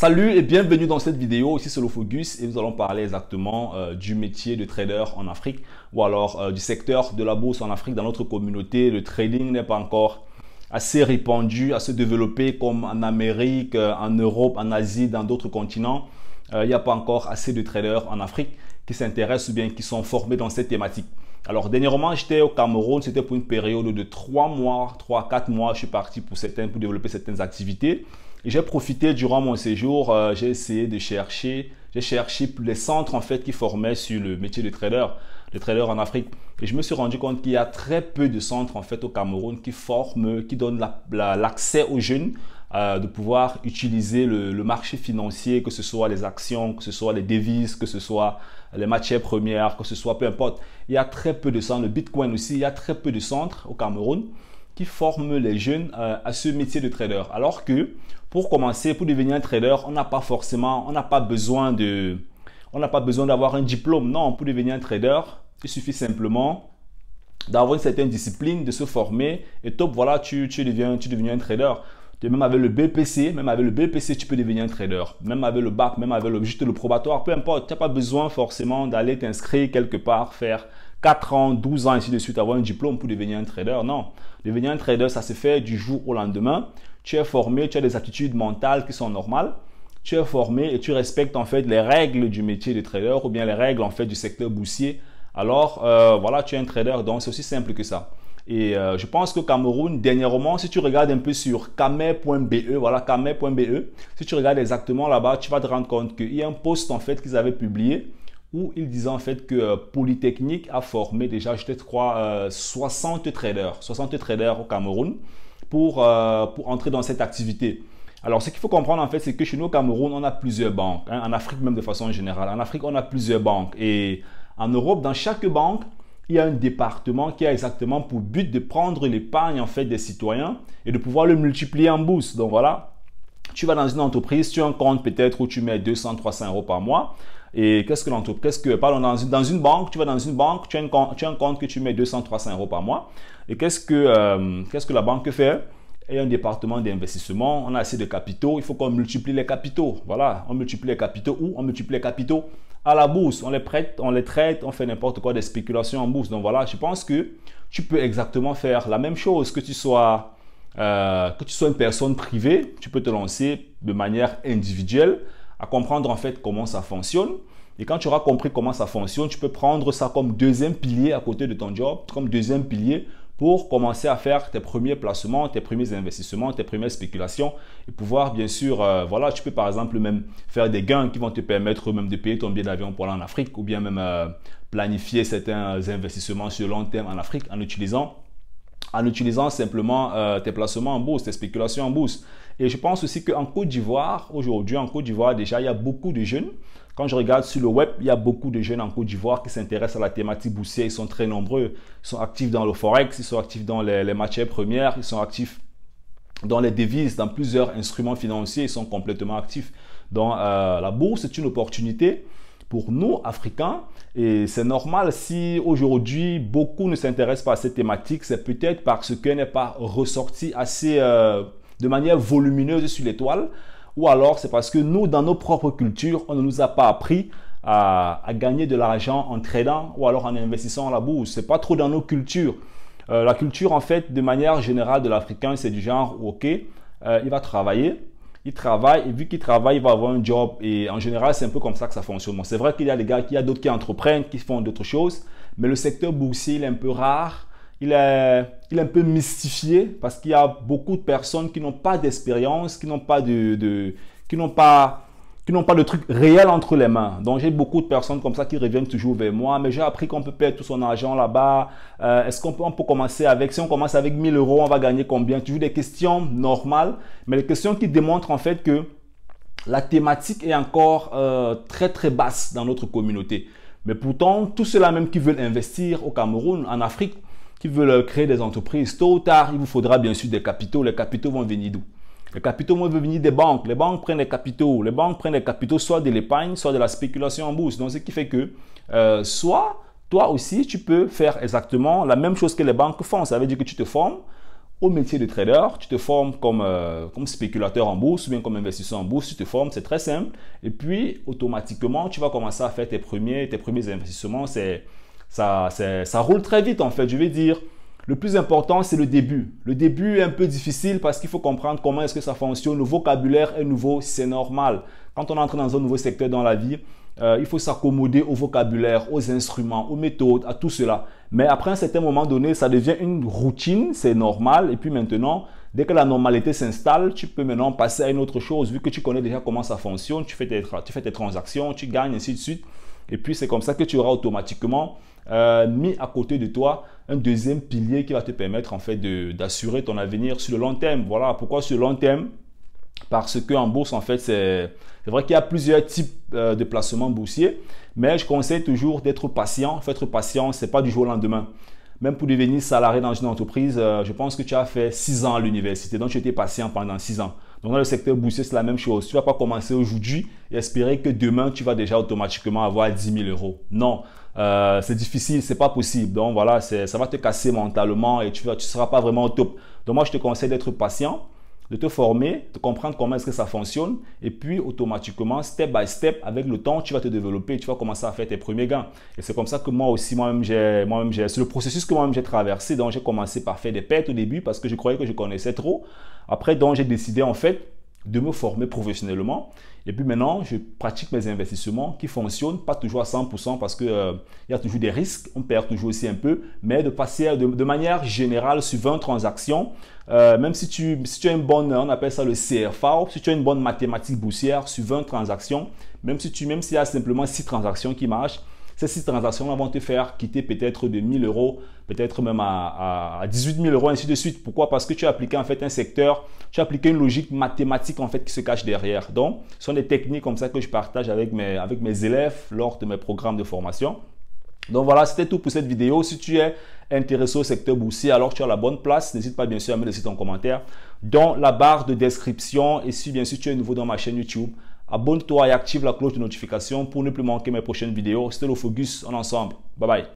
Salut et bienvenue dans cette vidéo, ici c'est Lofogus et nous allons parler exactement du métier de trader en Afrique ou alors du secteur de la bourse en Afrique. Dans notre communauté, le trading n'est pas encore assez répandu, assez développé comme en Amérique, en Europe, en Asie, dans d'autres continents. Il n'y a pas encore assez de traders en Afrique qui s'intéressent ou bien qui sont formés dans cette thématique. Alors dernièrement, j'étais au Cameroun, c'était pour une période de 3 mois, 3-4 mois, je suis parti pour développer certaines activités. Et j'ai profité durant mon séjour, j'ai essayé de chercher, j'ai cherché les centres en fait qui formaient sur le métier de trader en Afrique. Et je me suis rendu compte qu'il y a très peu de centres en fait au Cameroun qui forment, qui donnent l'accès aux jeunes de pouvoir utiliser le marché financier, que ce soit les actions, que ce soit les devises, que ce soit les matières premières, que ce soit peu importe. Il y a très peu de centres, le Bitcoin aussi, il y a très peu de centres au Cameroun qui forment les jeunes à ce métier de trader. Alors que pour commencer, pour devenir un trader, on n'a pas besoin d'avoir un diplôme. Non, pour devenir un trader, il suffit simplement d'avoir une certaine discipline, de se former et top, voilà, tu deviens un trader. Même avec le BPC, tu peux devenir un trader. Même avec le bac, même avec juste le probatoire, peu importe. Tu n'as pas besoin forcément d'aller t'inscrire quelque part, faire 4 ans, 12 ans, ainsi de suite, avoir un diplôme pour devenir un trader. Non. Devenir un trader, ça se fait du jour au lendemain. Tu es formé, tu as des attitudes mentales qui sont normales. Tu es formé et tu respectes en fait les règles du métier de trader ou bien les règles en fait du secteur boursier. Alors, voilà, tu es un trader. Donc, c'est aussi simple que ça. Et je pense que Cameroun, dernièrement, si tu regardes un peu sur kame.be, voilà, kame.be, si tu regardes exactement là-bas, tu vas te rendre compte qu'il y a un post en fait qu'ils avaient publié où ils disaient en fait que Polytechnique a formé déjà, je crois, 60 traders au Cameroun pour entrer dans cette activité. Alors, ce qu'il faut comprendre en fait, c'est que chez nous au Cameroun, on a plusieurs banques, hein, en Afrique même de façon générale. En Afrique, on a plusieurs banques et en Europe, dans chaque banque, il y a un département qui a exactement pour but de prendre l'épargne en fait des citoyens et de pouvoir le multiplier en bourse. Donc voilà, tu vas dans une entreprise, tu as un compte peut-être où tu mets 200-300 euros par mois. Et dans une banque, tu vas dans une banque, tu as un compte que tu mets 200-300 euros par mois. Et qu'est-ce que la banque fait? Il y a un département d'investissement, on a assez de capitaux, il faut qu'on multiplie les capitaux. Voilà, on multiplie les capitaux où? On multiplie les capitaux à la bourse, on les prête, on les traite, on fait n'importe quoi, des spéculations en bourse. Donc voilà, je pense que tu peux exactement faire la même chose, que tu sois une personne privée, tu peux te lancer de manière individuelle à comprendre en fait comment ça fonctionne. Et quand tu auras compris comment ça fonctionne, tu peux prendre ça comme deuxième pilier à côté de ton job, comme deuxième pilier pour commencer à faire tes premiers placements, tes premiers investissements, tes premières spéculations et pouvoir bien sûr, voilà, tu peux par exemple même faire des gains qui vont te permettre même de payer ton billet d'avion pour aller en Afrique ou bien même planifier certains investissements sur long terme en Afrique en utilisant simplement tes placements en bourse, tes spéculations en bourse. Et je pense aussi qu'en Côte d'Ivoire, aujourd'hui en Côte d'Ivoire déjà, il y a beaucoup de jeunes. Quand je regarde sur le web, il y a beaucoup de jeunes en Côte d'Ivoire qui s'intéressent à la thématique boursière. Ils sont très nombreux. Ils sont actifs dans le forex, ils sont actifs dans les matières premières, ils sont actifs dans les devises, dans plusieurs instruments financiers. Ils sont complètement actifs. Donc la bourse, c'est une opportunité pour nous, Africains. Et c'est normal si aujourd'hui, beaucoup ne s'intéressent pas à cette thématique. C'est peut-être parce qu'elle n'est pas ressortie assez de manière volumineuse sur les toiles. Ou alors, c'est parce que nous, dans nos propres cultures, on ne nous a pas appris à gagner de l'argent en tradant ou alors en investissant à la bourse. Ce n'est pas trop dans nos cultures. La culture, en fait, de manière générale de l'Africain, c'est du genre, OK, il va travailler. Il travaille et vu qu'il travaille, il va avoir un job. Et en général, c'est un peu comme ça que ça fonctionne. Bon, c'est vrai qu'il y a des gars, qu'il y a d'autres qui entreprennent, qui font d'autres choses. Mais le secteur boursier, il est un peu rare. Il est un peu mystifié parce qu'il y a beaucoup de personnes qui n'ont pas d'expérience, qui n'ont pas de trucs réels entre les mains. Donc, j'ai beaucoup de personnes comme ça qui reviennent toujours vers moi. Mais j'ai appris qu'on peut perdre tout son argent là-bas. Est-ce qu'on peut commencer avec, si on commence avec 1000 euros, on va gagner combien? Toujours des questions normales, mais des questions qui démontrent en fait que la thématique est encore très très basse dans notre communauté. Mais pourtant, tous ceux-là même qui veulent investir au Cameroun, en Afrique, qui veulent créer des entreprises, tôt ou tard, il vous faudra bien sûr des capitaux. Les capitaux vont venir d'où? Les capitaux vont venir des banques. Les banques prennent des capitaux. Les banques prennent des capitaux soit de l'épargne, soit de la spéculation en bourse. Donc, ce qui fait que soit toi aussi, tu peux faire exactement la même chose que les banques font. Ça veut dire que tu te formes au métier de trader, tu te formes comme spéculateur en bourse ou bien comme investisseur en bourse, tu te formes, c'est très simple. Et puis, automatiquement, tu vas commencer à faire tes premiers investissements. Ça roule très vite en fait, je vais dire. Le plus important, c'est le début. Le début est un peu difficile parce qu'il faut comprendre comment est-ce que ça fonctionne. Le vocabulaire est nouveau, c'est normal. Quand on entre dans un nouveau secteur dans la vie, il faut s'accommoder au vocabulaire, aux instruments, aux méthodes, à tout cela. Mais après un certain moment donné, ça devient une routine, c'est normal. Et puis maintenant, dès que la normalité s'installe, tu peux maintenant passer à une autre chose. Vu que tu connais déjà comment ça fonctionne, tu fais tes transactions, tu gagnes, ainsi de suite. Et puis c'est comme ça que tu auras automatiquement mis à côté de toi un deuxième pilier qui va te permettre en fait d'assurer ton avenir sur le long terme. Voilà pourquoi sur le long terme, parce qu'en bourse en fait c'est vrai qu'il y a plusieurs types de placements boursiers, mais je conseille toujours d'être patient. Être patient, c'est pas du jour au lendemain. Même pour devenir salarié dans une entreprise, je pense que tu as fait 6 ans à l'université, donc tu étais patient pendant 6 ans. Donc dans le secteur boursier, c'est la même chose. Tu ne vas pas commencer aujourd'hui et espérer que demain, tu vas déjà automatiquement avoir 10 000 euros. Non, c'est difficile, c'est pas possible. Donc voilà, ça va te casser mentalement et tu seras pas vraiment au top. Donc moi, je te conseille d'être patient, de te former, de comprendre comment est-ce que ça fonctionne et puis automatiquement, step by step, avec le temps, tu vas te développer et tu vas commencer à faire tes premiers gains. Et c'est comme ça que c'est le processus que moi-même j'ai traversé. Donc j'ai commencé par faire des pertes au début parce que je croyais que je connaissais trop. Après, donc j'ai décidé en fait de me former professionnellement. Et puis maintenant, je pratique mes investissements qui fonctionnent, pas toujours à 100% parce qu'il y a toujours des risques, on perd toujours aussi un peu, mais de passer de manière générale sur 20 transactions, même si tu as une bonne, on appelle ça le CFA, si tu as une bonne mathématique boursière sur 20 transactions, même s'il y a simplement 6 transactions qui marchent, ces 6 transactions vont te faire quitter peut-être de 1 000 euros, peut-être même à 18 000 euros, ainsi de suite. Pourquoi? Parce que tu as appliqué en fait un secteur, tu as appliqué une logique mathématique en fait qui se cache derrière. Donc, ce sont des techniques comme ça que je partage avec mes élèves lors de mes programmes de formation. Donc voilà, c'était tout pour cette vidéo. Si tu es intéressé au secteur boursier, alors tu as la bonne place. N'hésite pas bien sûr à me laisser ton commentaire dans la barre de description. Et si bien sûr tu es nouveau dans ma chaîne YouTube, abonne-toi et active la cloche de notification pour ne plus manquer mes prochaines vidéos. C'était le Focus, on est ensemble. Bye bye.